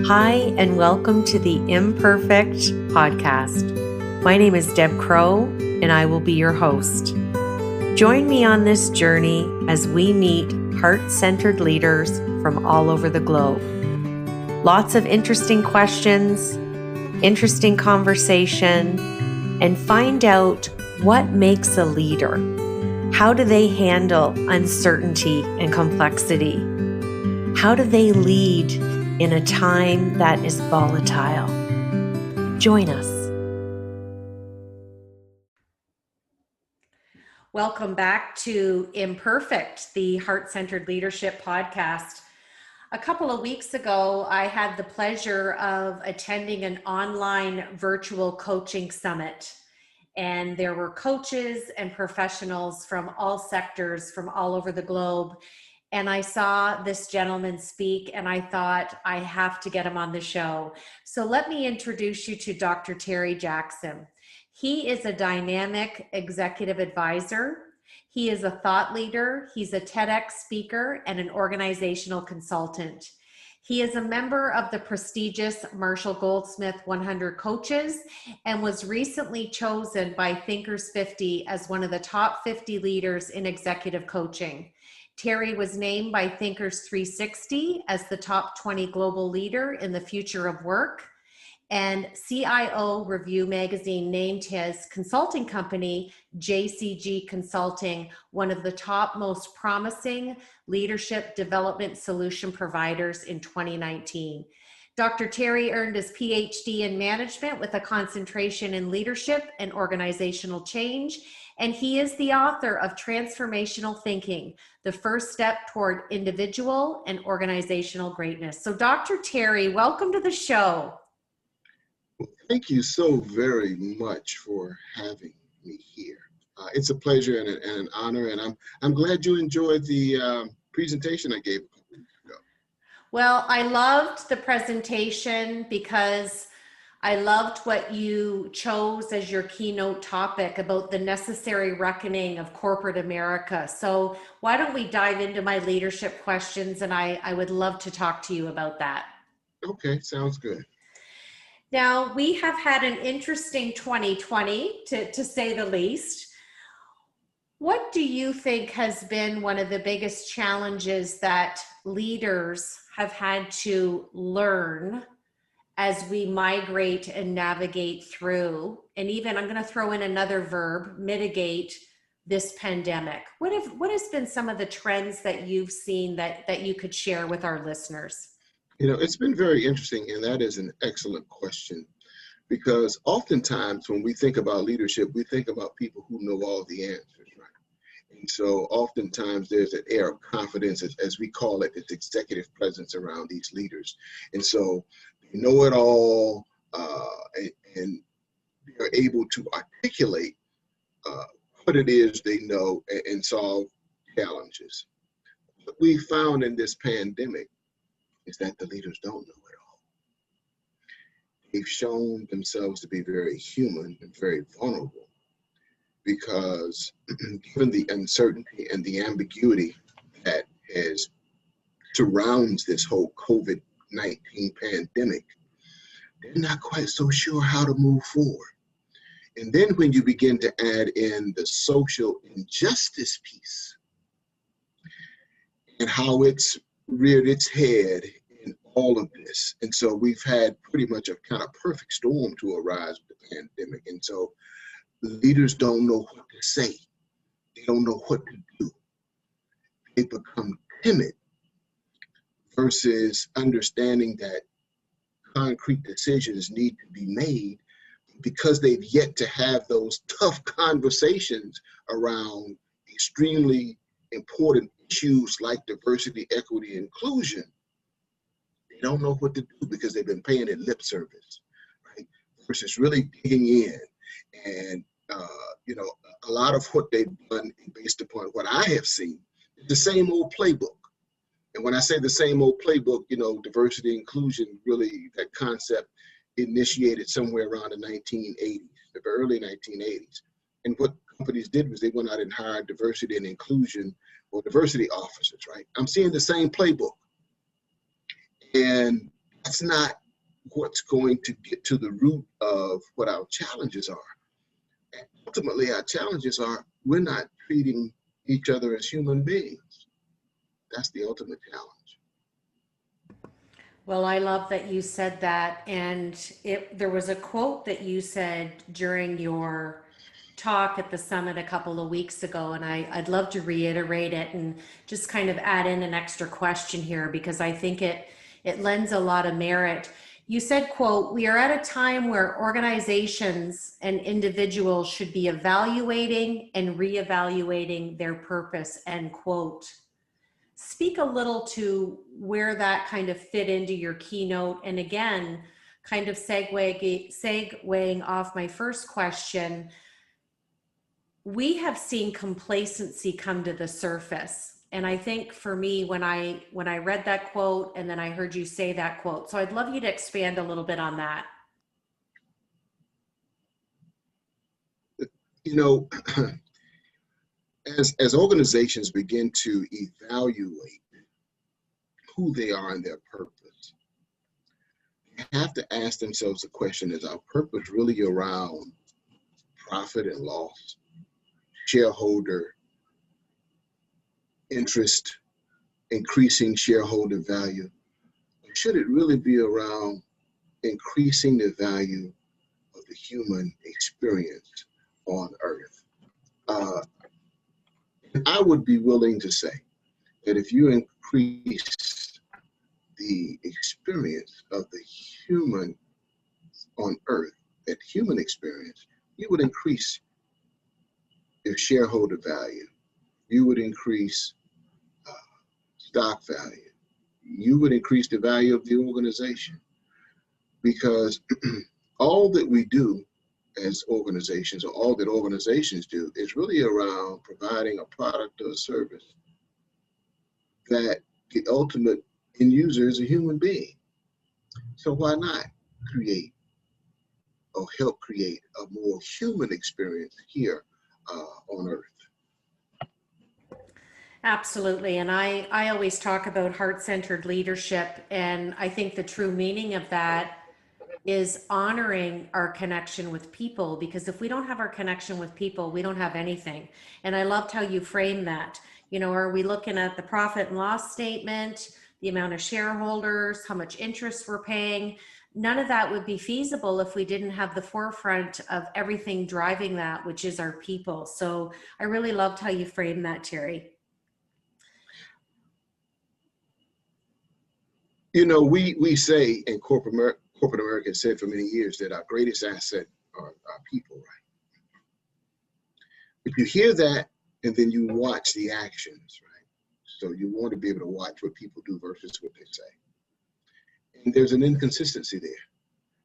Hi, and welcome to the Imperfect podcast. My name is Deb Crow, and I will be your host. Join me on this journey as we meet heart-centered leaders from all over the globe. Lots of interesting questions, interesting conversation, and find out what makes a leader. How do they handle uncertainty and complexity? How do they lead in a time that is volatile? Join us. Welcome back to Imperfect, the Heart-Centered Leadership podcast. A couple of weeks ago, I had the pleasure of attending an online virtual coaching summit. And there were coaches and professionals from all sectors, from all over the globe. And I saw this gentleman speak and I thought, I have to get him on the show. So let me introduce you to Dr. Terry Jackson. He is a dynamic executive advisor. He is a thought leader. He's a TEDx speaker and an organizational consultant. He is a member of the prestigious Marshall Goldsmith 100 Coaches and was recently chosen by Thinkers 50 as one of the top 50 leaders in executive coaching. Terry was named by Thinkers 360 as the top 20 global leader in the future of work. And CIO Review magazine named his consulting company, JCG Consulting, one of the top most promising leadership development solution providers in 2019. Dr. Terry earned his PhD in management with a concentration in leadership and organizational change. And he is the author of Transformational Thinking, the first step toward individual and organizational greatness. So Dr. Terry, welcome to the show. Thank you so very much for having me here. It's a pleasure and an honor, and I'm glad you enjoyed the presentation I gave a couple weeks ago. Well, I loved the presentation because I loved what you chose as your keynote topic about the necessary reckoning of corporate America. So why don't we dive into my leadership questions, and I would love to talk to you about that. Okay, sounds good. Now, we have had an interesting 2020, to say the least. What do you think has been one of the biggest challenges that leaders have had to learn as we migrate and navigate through, and even I'm going to throw in another verb, mitigate this pandemic? What has been some of the trends that you've seen that you could share with our listeners? You know, it's been very interesting, and that is an excellent question, because oftentimes when we think about leadership, we think about people who know all the answers, right? And so oftentimes there's an air of confidence, as we call it, this executive presence around these leaders. And so they know it all, and they're able to articulate what it is they know and solve challenges. What we found in this pandemic is that the leaders don't know it all. They've shown themselves to be very human and very vulnerable because given the uncertainty and the ambiguity that surrounds this whole COVID-19 pandemic, they're not quite so sure how to move forward. And then when you begin to add in the social injustice piece and how it's reared its head in all of this. And so we've had pretty much a kind of perfect storm to arise with the pandemic. And so leaders don't know what to say. They don't know what to do. They become timid versus understanding that concrete decisions need to be made because they've yet to have those tough conversations around extremely important issues like diversity, equity, inclusion. They don't know what to do because they've been paying it lip service, right? Versus really digging in. And, a lot of what they've done based upon what I have seen is the same old playbook. And when I say the same old playbook, diversity, inclusion, really that concept initiated somewhere around the 1980s, the early 1980s. And what companies did was they went out and hired diversity and inclusion or diversity officers, right? I'm seeing the same playbook. And that's not what's going to get to the root of what our challenges are. And ultimately, our challenges are we're not treating each other as human beings. That's the ultimate challenge. Well, I love that you said that. And there was a quote that you said during your talk at the summit a couple of weeks ago, and I'd love to reiterate it and just kind of add in an extra question here because I think it lends a lot of merit. You said, quote, "We are at a time where organizations and individuals should be evaluating and reevaluating their purpose," end quote. Speak a little to where that kind of fit into your keynote. And again, kind of segueing off my first question, we have seen complacency come to the surface. And I think for me, when I read that quote and then I heard you say that quote, so I'd love you to expand a little bit on that. You know, as organizations begin to evaluate who they are and their purpose, they have to ask themselves the question, is our purpose really around profit and loss, shareholder interest, increasing shareholder value? Or should it really be around increasing the value of the human experience on earth? I would be willing to say that if you increase the experience of the human on earth, that human experience, you would increase your shareholder value. You would increase stock value. You would increase the value of the organization, because all that we do as organizations, or all that organizations do, is really around providing a product or a service that the ultimate end user is a human being. So why not create or help create a more human experience here on earth? Absolutely. And I always talk about heart-centered leadership. And I think the true meaning of that is honoring our connection with people, because if we don't have our connection with people, we don't have anything. And I loved how you framed that. You know, are we looking at the profit and loss statement, the amount of shareholders, how much interest we're paying? None of that would be feasible if we didn't have the forefront of everything driving that, which is our people. So I really loved how you framed that, Terry. You know, we say in corporate America said for many years that our greatest asset are our people, right? If you hear that and then you watch the actions, right? So you want to be able to watch what people do versus what they say. And there's an inconsistency there,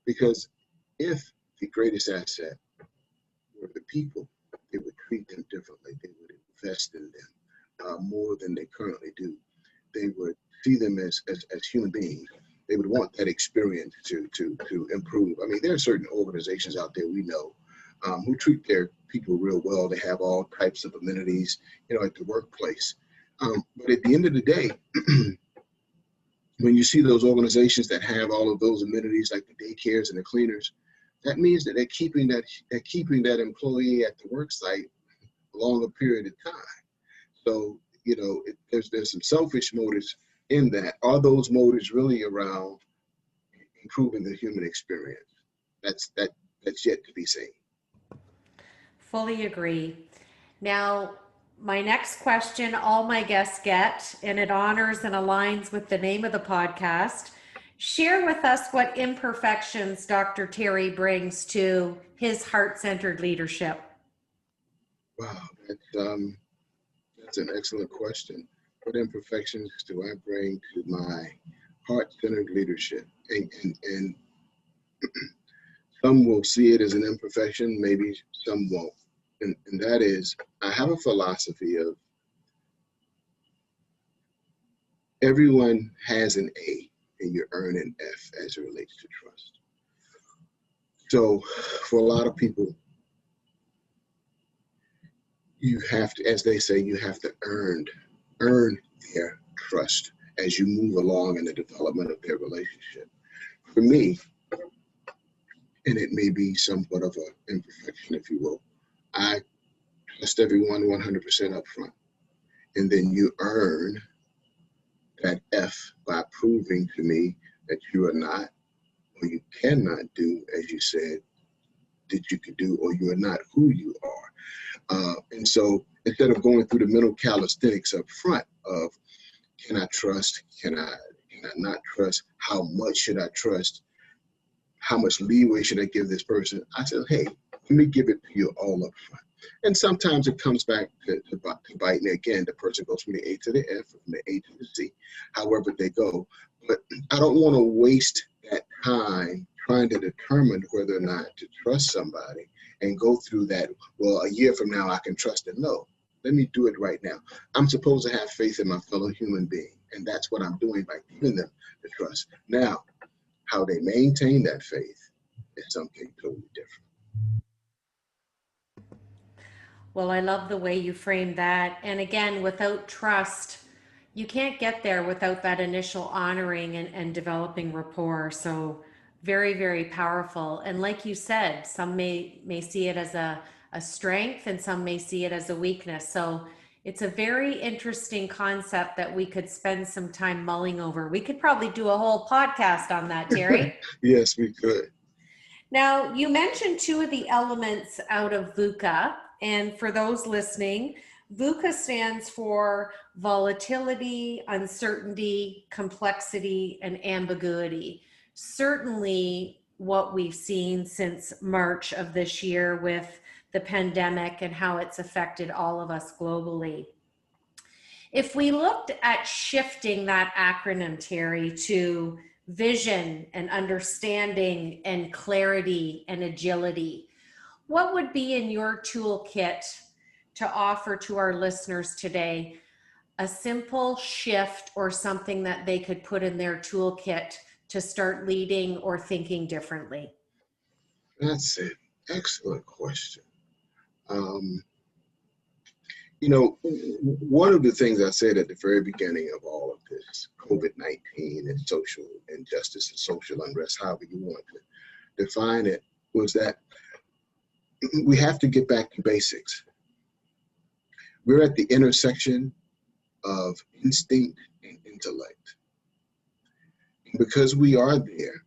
because if the greatest asset were the people, they would treat them differently. They would invest in them more than they currently do. They would see them as human beings. They would want that experience to improve. I mean, there are certain organizations out there we know who treat their people real well. They have all types of amenities, you know, at the workplace. But at the end of the day, when you see those organizations that have all of those amenities, like the daycares and the cleaners, that means that they're keeping that employee at the work site a longer period of time. So, you know, there's some selfish motives in that. Are those motives really around improving the human experience? That's yet to be seen. Fully agree. Now, my next question, all my guests get, and it honors and aligns with the name of the podcast. Share with us what imperfections Dr. Terry brings to his heart-centered leadership. Wow, that's an excellent question. What imperfections do I bring to my heart-centered leadership? And some will see it as an imperfection, maybe some won't. And that is, I have a philosophy of everyone has an A and you earn an F as it relates to trust. So for a lot of people, you have to, as they say, you have to earn their trust as you move along in the development of their relationship. For me, and it may be somewhat of an imperfection, if you will, I trust everyone 100% up front. And then you earn that F by proving to me that you are not, or you cannot do, as you said, that you could do, or you are not who you are. And so instead of going through the mental calisthenics up front of, can I trust, can I not trust, how much should I trust, how much leeway should I give this person, I said, hey, let me give it to you all up front. And sometimes it comes back to bite me again. The person goes from the A to the F, from the A to the C, however they go. But I don't want to waste that time trying to determine whether or not to trust somebody and go through that, well, a year from now I can trust them. No, let me do it right now. I'm supposed to have faith in my fellow human being, and that's what I'm doing by giving them the trust. Now, how they maintain that faith is something totally different. Well, I love the way you frame that. And again, without trust, you can't get there without that initial honoring and developing rapport. So very, very powerful. And like you said, some may see it as a strength and some may see it as a weakness. So it's a very interesting concept that we could spend some time mulling over. We could probably do a whole podcast on that, Terry. Yes, we could. Now, you mentioned two of the elements out of VUCA. And for those listening, VUCA stands for volatility, uncertainty, complexity, and ambiguity. Certainly what we've seen since March of this year with the pandemic and how it's affected all of us globally. If we looked at shifting that acronym, Terry, to vision and understanding and clarity and agility, what would be in your toolkit to offer to our listeners today? A simple shift or something that they could put in their toolkit to start leading or thinking differently? That's an excellent question. You know, one of the things I said at the very beginning of all of this COVID-19 and social injustice and social unrest, however you want to define it, was that we have to get back to basics. We're at the intersection of instinct and intellect. And because we are there,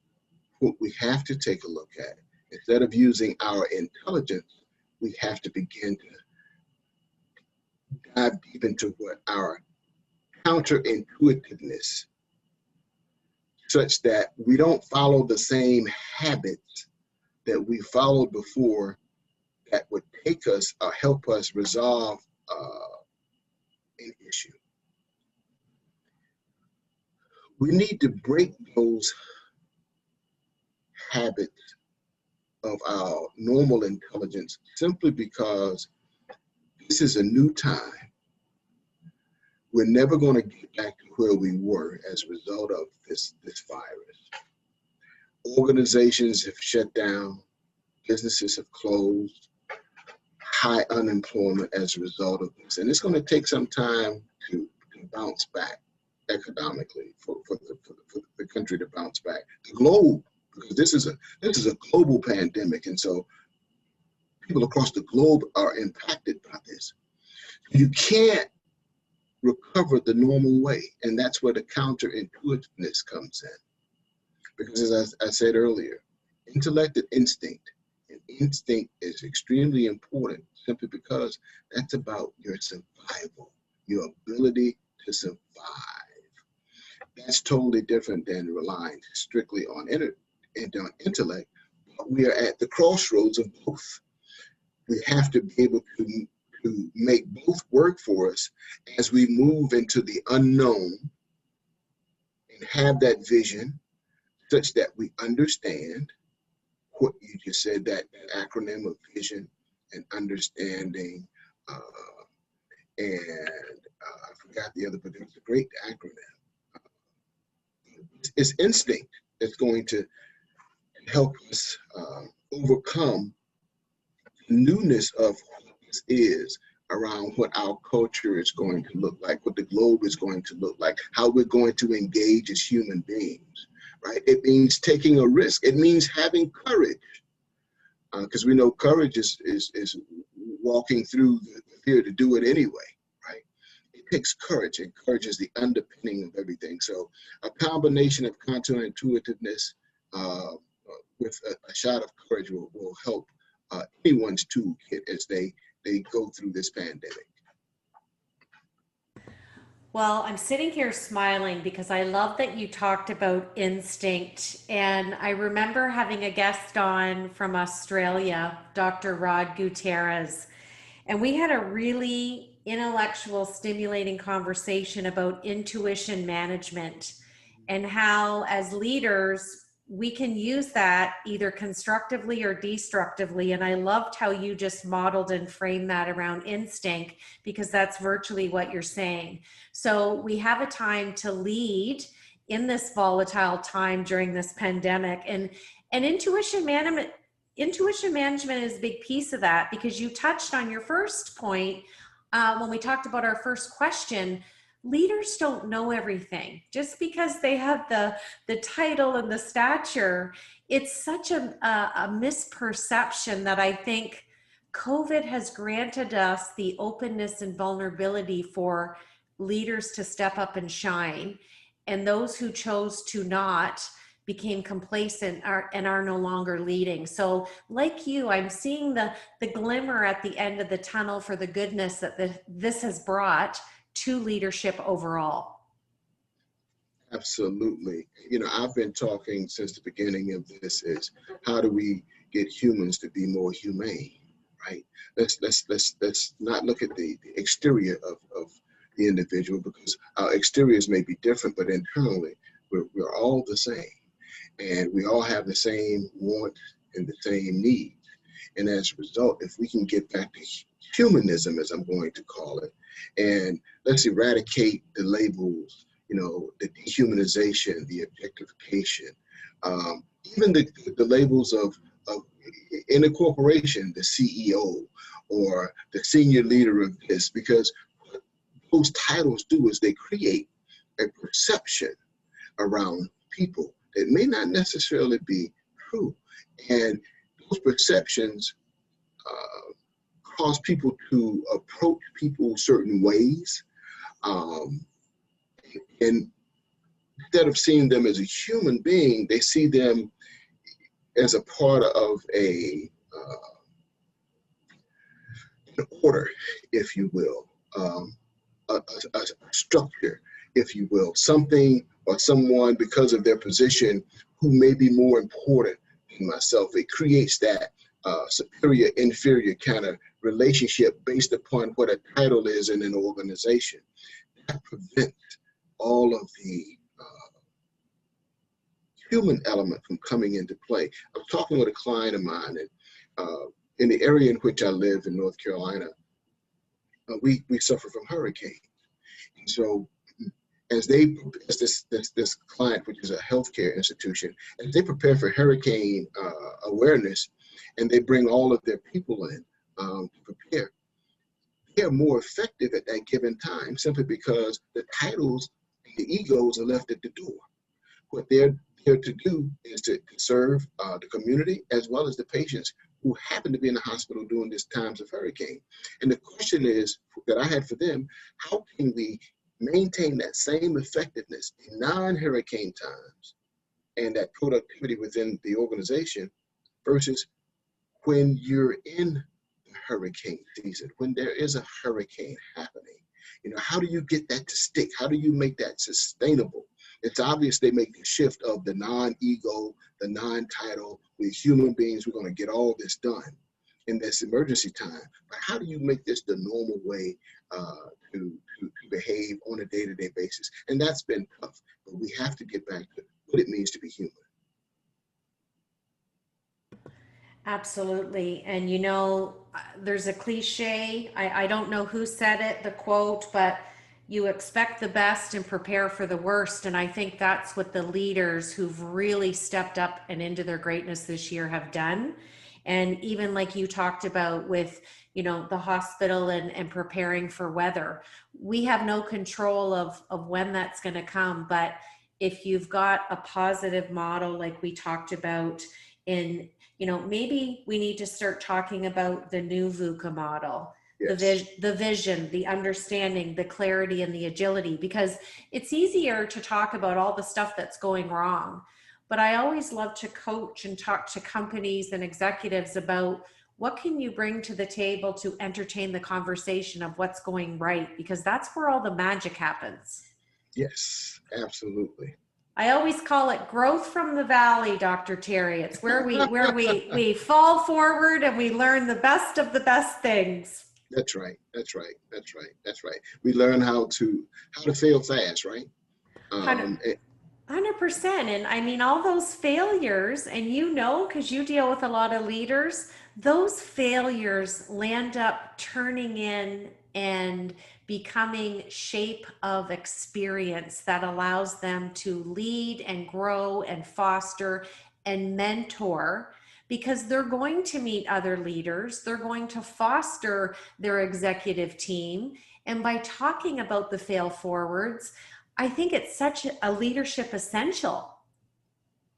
what we have to take a look at, instead of using our intelligence, we have to begin to dive deep into what our counterintuitiveness, such that we don't follow the same habits that we followed before that would take us or help us resolve an issue. We need to break those habits of our normal intelligence simply because this is a new time. We're never going to get back to where we were as a result of this virus. Organizations have shut down, businesses have closed, high unemployment as a result of this. And it's going to take some time to bounce back economically for the country to bounce back. The globe, because this is a global pandemic, and so people across the globe are impacted by this. You can't recover the normal way, and that's where the counterintuitiveness comes in. Because as I said earlier, intellect and instinct. And instinct is extremely important simply because that's about your survival, your ability to survive. That's totally different than relying strictly on intellect. But we are at the crossroads of both. We have to be able to make both work for us as we move into the unknown and have that vision such that we understand what you just said, that acronym of vision and understanding, and I forgot the other, but it was a great acronym. It's instinct that's going to help us overcome the newness of what this is around what our culture is going to look like, what the globe is going to look like, how we're going to engage as human beings, right? It means taking a risk. It means having courage, because we know courage is walking through the fear to do it anyway, right? It takes courage, and courage is the underpinning of everything. So a combination of counterintuitiveness with a shot of courage will help anyone's toolkit as they go through this pandemic. Well, I'm sitting here smiling because I love that you talked about instinct. And I remember having a guest on from Australia, Dr. Rod Gutierrez, and we had a really intellectual, stimulating conversation about intuition management and how, as leaders, we can use that either constructively or destructively. And I loved how you just modeled and framed that around instinct, because that's virtually what you're saying. So we have a time to lead in this volatile time during this pandemic, and intuition management is a big piece of that, because you touched on your first point when we talked about our first question. Leaders don't know everything. Just because they have the title and the stature, it's such a misperception that I think COVID has granted us the openness and vulnerability for leaders to step up and shine. And those who chose to not became complacent and are no longer leading. So like you, I'm seeing the glimmer at the end of the tunnel for the goodness that this has brought to leadership overall. Absolutely. You know, I've been talking since the beginning of this is how do we get humans to be more humane, right? Let's not look at the exterior of the individual, because our exteriors may be different, but internally we're all the same. And we all have the same want and the same needs. And as a result, if we can get back to humanism, as I'm going to call it, and let's eradicate the labels, you know, the dehumanization, the objectification, even the labels of in a corporation, the CEO or the senior leader of this, because what those titles do is they create a perception around people that may not necessarily be true. And those perceptions cause people to approach people certain ways. And instead of seeing them as a human being, they see them as a part of an order, if you will, a structure, if you will, something or someone because of their position who may be more important than myself. It creates that superior, inferior kind of relationship based upon what a title is in an organization. That prevents all of the human element from coming into play. I was talking with a client of mine, and in the area in which I live in North Carolina, we suffer from hurricanes. And so as this client, which is a healthcare institution, as they prepare for hurricane awareness, and they bring all of their people in to prepare, they're more effective at that given time simply because the titles and the egos are left at the door. What they're here to do is to serve the community as well as the patients who happen to be in the hospital during these times of hurricane. And the question is that I had for them, how can we maintain that same effectiveness in non-hurricane times and that productivity within the organization versus when you're in the hurricane season, when there is a hurricane happening? You know, how do you get that to stick? How do you make that sustainable? It's obvious they make the shift of the non-ego, the non-title. We're human beings, we're going to get all this done in this emergency time. But how do you make this the normal way to behave on a day-to-day basis? And that's been tough, but we have to get back to what it means to be human. Absolutely. And you know, there's a cliche, I don't know who said it, the quote, but you expect the best and prepare for the worst. And I think that's what the leaders who've really stepped up and into their greatness this year have done. And even like you talked about with, you know, the hospital and preparing for weather, we have no control of when that's going to come, but if you've got a positive model like we talked about in, maybe we need to start talking about the new VUCA model, Yes. the vision, the understanding, the clarity, and the agility, because it's easier to talk about all the stuff that's going wrong. But I always love to coach and talk to companies and executives about what can you bring to the table to entertain the conversation of what's going right, because that's where all the magic happens. Yes, absolutely. I always call it growth from the valley, Dr. Terry. It's where we fall forward and we learn the best of the best things. That's right. That's right. That's right. That's right. We learn how to fail fast, right? Um, 100%. And I mean, all those failures, and because you deal with a lot of leaders, those failures land up turning in and becoming shape of experience that allows them to lead and grow and foster and mentor, because they're going to meet other leaders, they're going to foster their executive team. And by talking about the fail forwards, I think it's such a leadership essential.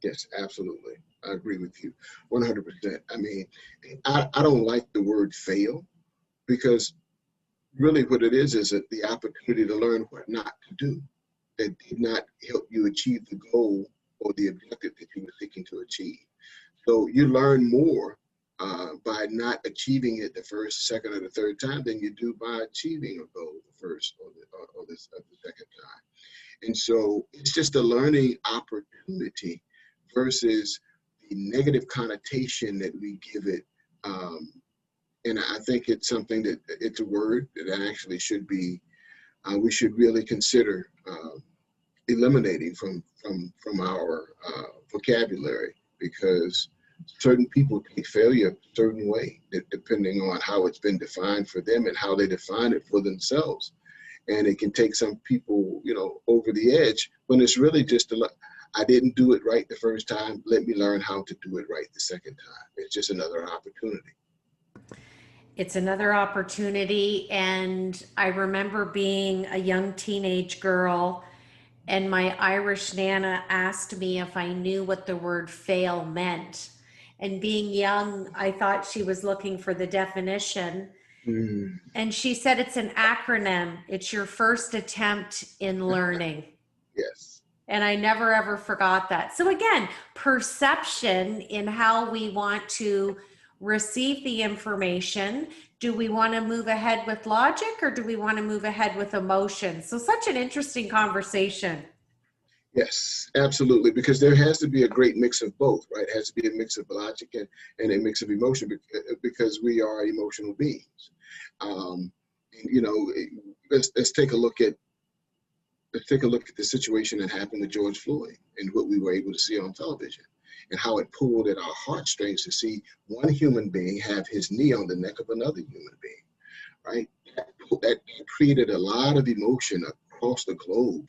yes, absolutely. I agree with you 100%. I mean, I don't like the word fail, because really what it is that the opportunity to learn what not to do that did not help you achieve the goal or the objective that you were seeking to achieve. So you learn more by not achieving it the first, second, or the third time than you do by achieving a goal the first or the second time. And so it's just a learning opportunity versus the negative connotation that we give it. And I think it's something that it's a word that actually should be, we should really consider eliminating from our vocabulary, because certain people take failure a certain way, depending on how it's been defined for them and how they define it for themselves. And it can take some people, over the edge, when it's really just I didn't do it right the first time. Let me learn how to do it right the second time. It's just another opportunity. It's another opportunity. And I remember being a young teenage girl, and my Irish Nana asked me if I knew what the word fail meant. And being young, I thought she was looking for the definition. Mm, And she said it's an acronym. It's your first attempt in learning. yes. And I never ever forgot that. So again, perception in how we want to receive the information. Do we want to move ahead with logic, or do we want to move ahead with emotion? So such an interesting conversation. Yes, absolutely. Because there has to be a great mix of both, right? It has to be a mix of logic and a mix of emotion, because we are emotional beings. Um, you know, let's take a look at the situation that happened with George Floyd and what we were able to see on television, and how it pulled at our heartstrings to see one human being have his knee on the neck of another human being, right? That created a lot of emotion across the globe.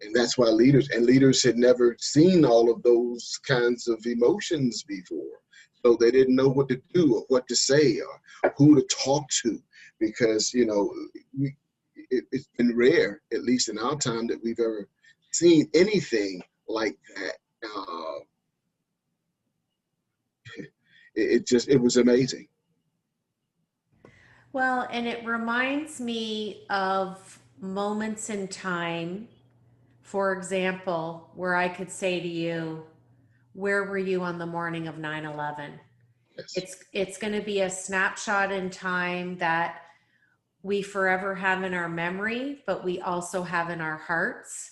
And that's why leaders had never seen all of those kinds of emotions before. So they didn't know what to do or what to say or who to talk to, because, it's been rare, at least in our time, that we've ever seen anything like that. It was amazing. Well, and it reminds me of moments in time, for example, where I could say to you, where were you on the morning of 9/11? Yes. It's going to be a snapshot in time that we forever have in our memory, but we also have in our hearts.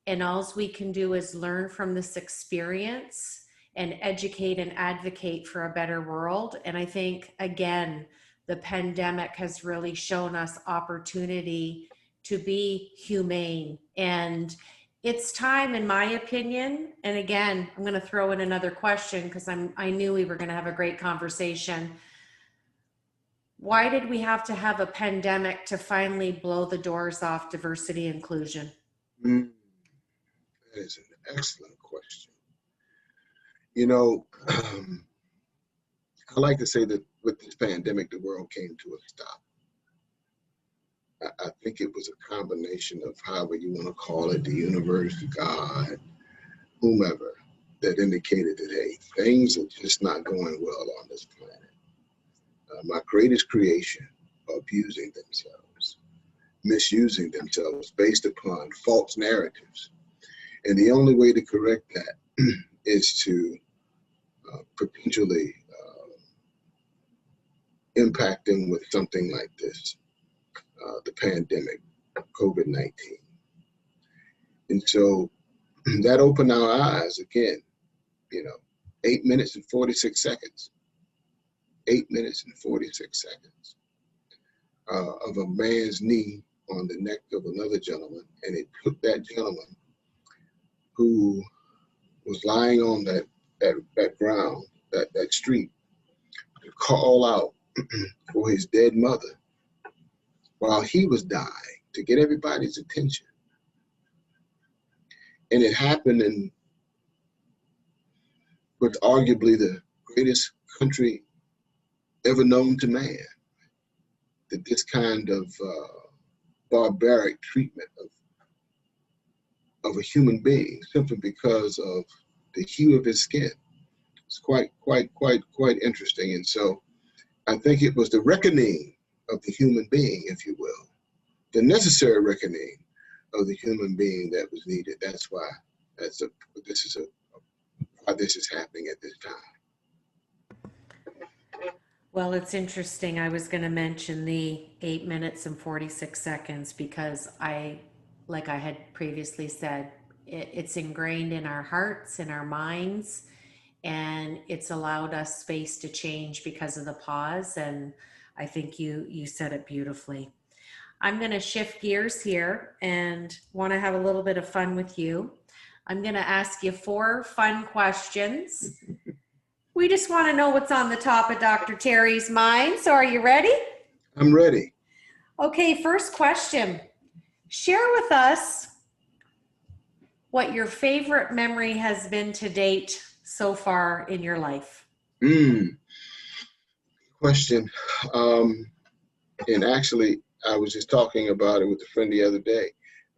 And all we can do is learn from this experience and educate and advocate for a better world. And I think, again, the pandemic has really shown us opportunity to be humane. And it's time, in my opinion. And again, I'm going to throw in another question, because I knew we were going to have a great conversation. Why did we have to have a pandemic to finally blow the doors off diversity inclusion? Mm, that is an excellent question. You know, I like to say that with this pandemic, the world came to a stop. I think it was a combination of however you want to call it, the universe, God, whomever, that indicated that, hey, things are just not going well on this planet. My greatest creation are abusing themselves, misusing themselves based upon false narratives. And the only way to correct that is to potentially impact them with something like this, the pandemic, COVID-19. And so that opened our eyes again, 8 minutes and 46 seconds, 8 minutes and 46 seconds of a man's knee on the neck of another gentleman. And it took that gentleman who was lying on that ground, that street, to call out for his dead mother while he was dying, to get everybody's attention. And it happened in what's arguably the greatest country ever known to man, that this kind of barbaric treatment of a human being simply because of the hue of his skin. It's quite interesting. And so I think it was the reckoning of the human being, if you will, the necessary reckoning of the human being that was needed. That's why this is happening at this time. Well, it's interesting. I was going to mention the 8 minutes and 46 seconds because like I had previously said, it's ingrained in our hearts, in our minds, and it's allowed us space to change because of the pause. And I think you said it beautifully. I'm going to shift gears here and want to have a little bit of fun with you. I'm going to ask you 4 fun questions. We just want to know what's on the top of Dr. Terry's mind. So are you ready? I'm ready. Okay, first question. Share with us what your favorite memory has been to date so far in your life. Question. And actually, I was just talking about it with a friend the other day.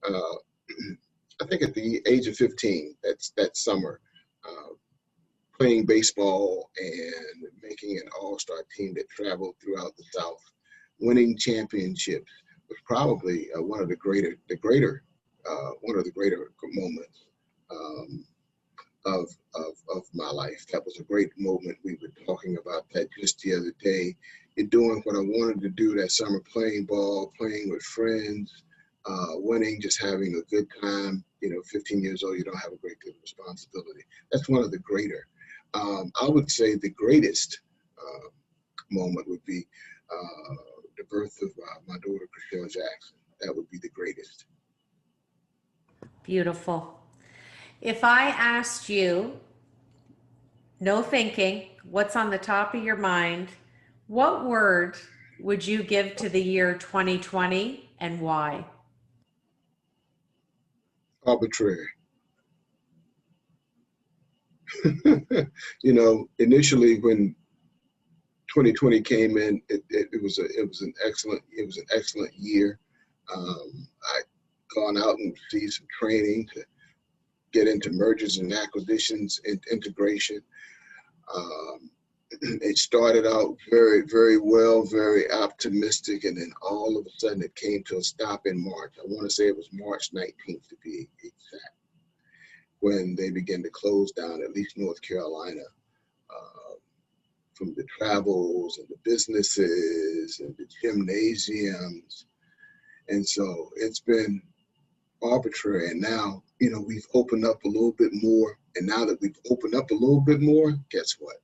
I think at the age of 15, that summer, playing baseball and making an all-star team that traveled throughout the South, winning championships was probably one of the greater moments of my life. That was a great moment. We were talking about that just the other day. In doing what I wanted to do that summer, playing ball, playing with friends, winning, just having a good time. 15 years old, you don't have a great deal of responsibility. That's one of the greater. I would say the greatest moment would be the birth of my daughter, Chriselle Jackson. That would be the greatest. Beautiful. If I asked you, no thinking, what's on the top of your mind, what word would you give to the year 2020 and why? Arbitrary. Initially when 2020 came in, it was an excellent year. I'd gone out and received some training to get into mergers and acquisitions and integration. It started out very, very well, very optimistic, and then all of a sudden it came to a stop in March. I want to say it was March 19th to be exact, when they began to close down at least North Carolina, from the travels and the businesses and the gymnasiums. And so it's been arbitrary. And now, we've opened up a little bit more. And now that we've opened up a little bit more, guess what?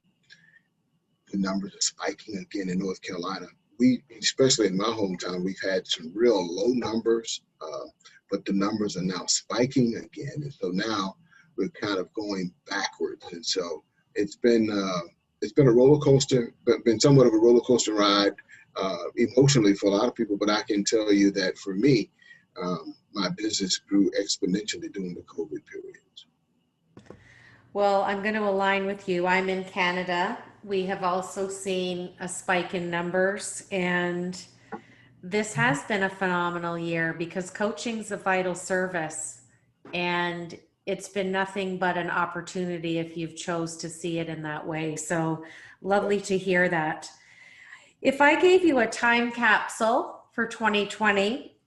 The numbers are spiking again in North Carolina. We, especially in my hometown, we've had some real low numbers, but the numbers are now spiking again. And so now we're kind of going backwards. And so it's been a roller coaster, but been somewhat of a roller coaster ride emotionally for a lot of people. But I can tell you that for me, my business grew exponentially during the COVID period. Well, I'm going to align with you. I'm in Canada. We have also seen a spike in numbers, and This has been a phenomenal year because coaching's a vital service, and it's been nothing but an opportunity if you've chose to see it in that way. So lovely to hear that. If I gave you a time capsule for 2020,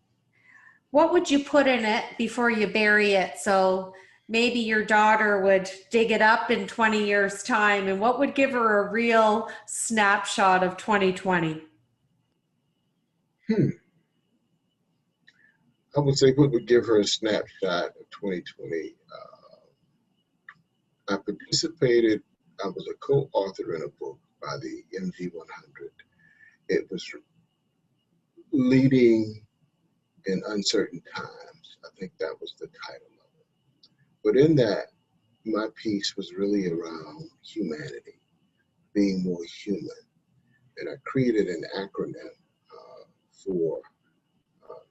what would you put in it before you bury it? So maybe your daughter would dig it up in 20 years' time, and what would give her a real snapshot of 2020? Hmm. I would say what would give her a snapshot of 2020. I participated, I was a co-author in a book by the MG100. It was Leading in Uncertain Times. I think that was the title of it. But in that, my piece was really around humanity, being more human. And I created an acronym for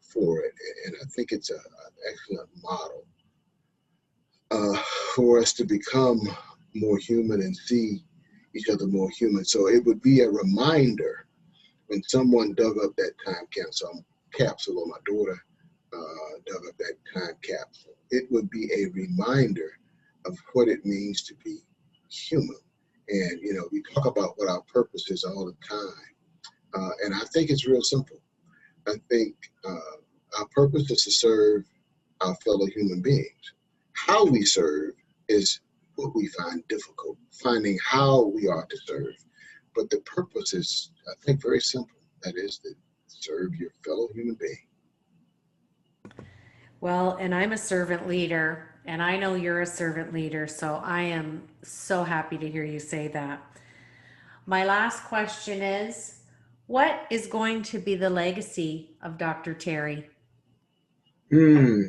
for it. And I think it's an excellent model for us to become more human and see each other more human. So it would be a reminder when someone dug up that time capsule, or my daughter dug up that time capsule, it would be a reminder of what it means to be human. And, you know, we talk about what our purpose is all the time. And I think it's real simple. I think our purpose is to serve our fellow human beings. How we serve is what we find difficult, finding how we are to serve. But the purpose is, I think, very simple. That is to serve your fellow human being. Well, and I'm a servant leader, and I know you're a servant leader, so I am so happy to hear you say that. My last question is, what is going to be the legacy of Dr. Terry? Hmm,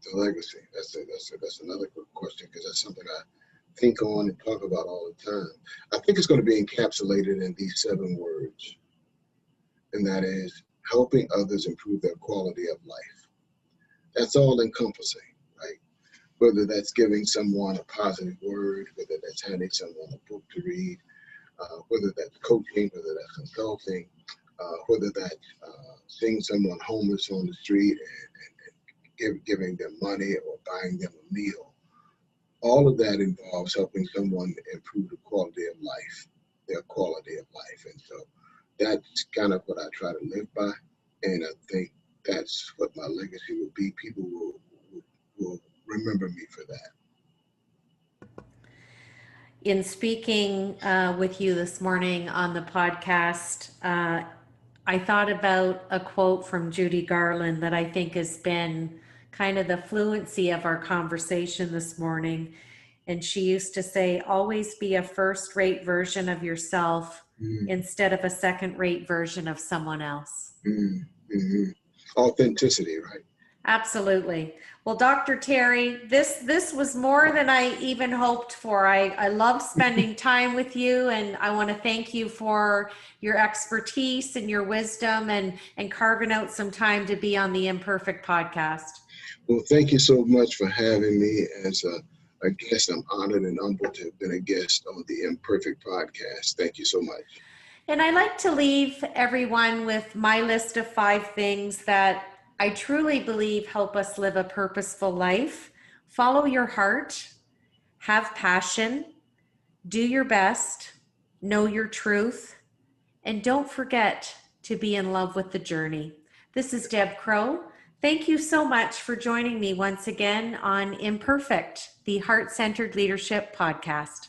the legacy. That's another good question, because that's something I think on and talk about all the time. I think it's going to be encapsulated in these 7 words, and that is helping others improve their quality of life. That's all encompassing, right? Whether that's giving someone a positive word, whether that's handing someone a book to read, whether that's coaching, whether that's consulting, whether that's seeing someone homeless on the street and giving them money or buying them a meal. All of that involves helping someone improve the quality of life, their quality of life. And so that's kind of what I try to live by. And I think that's what my legacy will be. People will remember me for that. In speaking with you this morning on the podcast, I thought about a quote from Judy Garland that I think has been kind of the fluency of our conversation this morning. And she used to say, always be a first-rate version of yourself instead of a second-rate version of someone else. Mm-hmm. Authenticity, right? Absolutely. Well, Dr. Terry, this was more than I even hoped for. I love spending time with you, and I want to thank you for your expertise and your wisdom and carving out some time to be on the Imperfect podcast. Well, thank you so much for having me as a guest. I'm honored and humbled to have been a guest on the Imperfect podcast. Thank you so much. And I like to leave everyone with my list of 5 things that I truly believe help us live a purposeful life. Follow your heart, have passion, do your best, know your truth, and don't forget to be in love with the journey. This is Deb Crow. Thank you so much for joining me once again on Imperfect, the Heart-Centered Leadership Podcast.